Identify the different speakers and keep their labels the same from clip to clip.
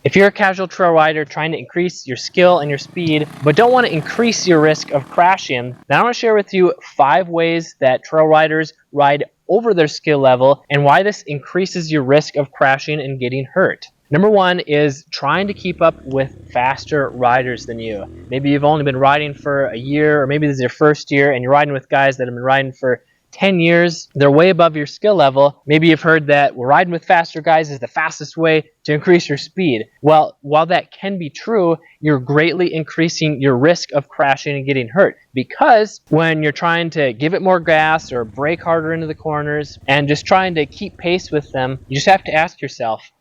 Speaker 1: If you're a casual trail rider trying to increase your skill and your speed, but don't want to increase your risk of crashing, then I want to share with you 5 ways that trail riders ride over their skill level and why this increases your risk of crashing and getting hurt. Number 1 is trying to keep up with faster riders than you. Maybe you've only been riding for a year, or maybe this is your first year and you're riding with guys that have been riding for 10 years. They're way above your skill level. Maybe you've heard that riding with faster guys is the fastest way to increase your speed. Well, while that can be true, you're greatly increasing your risk of crashing and getting hurt, because when you're trying to give it more gas or brake harder into the corners and just trying to keep pace with them, you just have to ask yourself,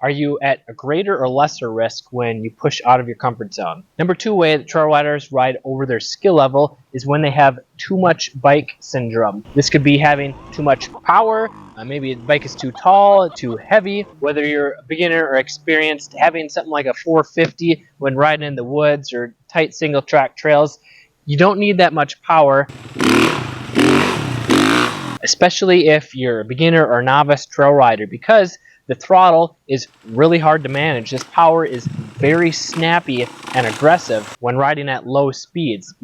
Speaker 1: are you at a greater or lesser risk when you push out of your comfort zone? Number 2 way that trail riders ride over their skill level is when they have too much bike syndrome. This could be having too much power, maybe the bike is too tall, too heavy. Whether you're a beginner or experienced, having something like a 450 when riding in the woods or tight single track trails, you don't need that much power, especially if you're a beginner or novice trail rider, because the throttle is really hard to manage. This power is very snappy and aggressive when riding at low speeds.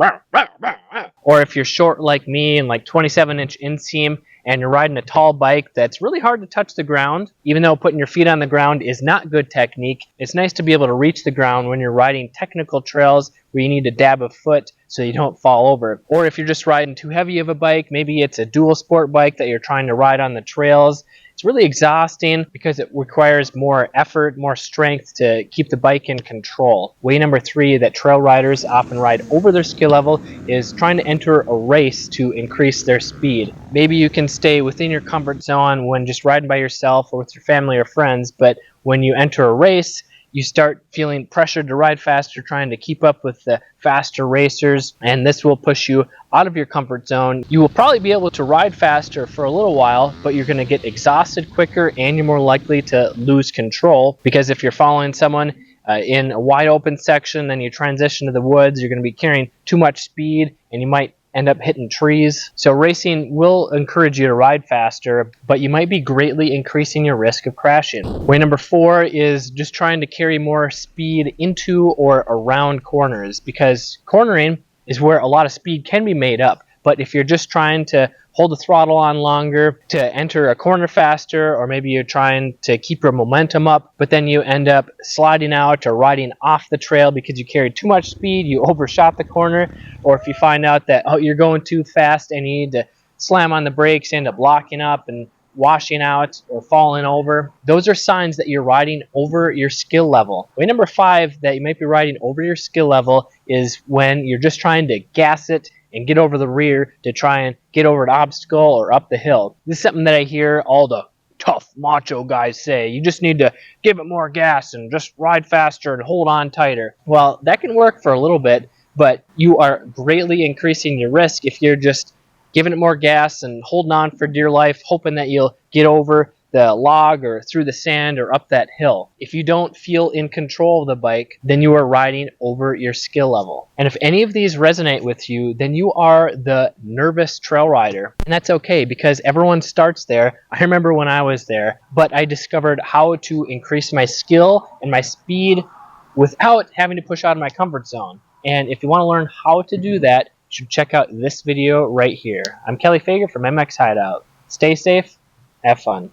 Speaker 1: Or if you're short like me and like 27-inch inseam and you're riding a tall bike that's really hard to touch the ground, even though putting your feet on the ground is not good technique, it's nice to be able to reach the ground when you're riding technical trails where you need to dab a foot so you don't fall over. Or if you're just riding too heavy of a bike, maybe it's a dual sport bike that you're trying to ride on the trails. It's really exhausting because it requires more effort, more strength to keep the bike in control. Way number 3 that trail riders often ride over their skill level is trying to enter a race to increase their speed. Maybe you can stay within your comfort zone when just riding by yourself or with your family or friends, but when you enter a race, you start feeling pressured to ride faster, trying to keep up with the faster racers, and this will push you out of your comfort zone. You will probably be able to ride faster for a little while, but you're going to get exhausted quicker and you're more likely to lose control, because if you're following someone in a wide open section, then you transition to the woods, you're going to be carrying too much speed and you might end up hitting trees. So racing will encourage you to ride faster, but you might be greatly increasing your risk of crashing. Way number 4 is just trying to carry more speed into or around corners, because cornering is where a lot of speed can be made up. But if you're just trying to hold the throttle on longer to enter a corner faster, or maybe you're trying to keep your momentum up, but then you end up sliding out or riding off the trail because you carried too much speed, you overshot the corner, or if you find out that you're going too fast and you need to slam on the brakes, end up locking up and washing out or falling over, those are signs that you're riding over your skill level. Way number 5 that you might be riding over your skill level is when you're just trying to gas it and get over the rear to try and get over an obstacle or up the hill. This is something that I hear all the tough macho guys say. You just need to give it more gas and just ride faster and hold on tighter. Well, that can work for a little bit, but you are greatly increasing your risk if you're just giving it more gas and holding on for dear life, hoping that you'll get over the log or through the sand or up that hill. If you don't feel in control of the bike, then you are riding over your skill level. And if any of these resonate with you, then you are the nervous trail rider. And that's okay, because everyone starts there. I remember when I was there, but I discovered how to increase my skill and my speed without having to push out of my comfort zone. And if you want to learn how to do that, you should check out this video right here. I'm Kelly Fager from MX Hideout. Stay safe, have fun.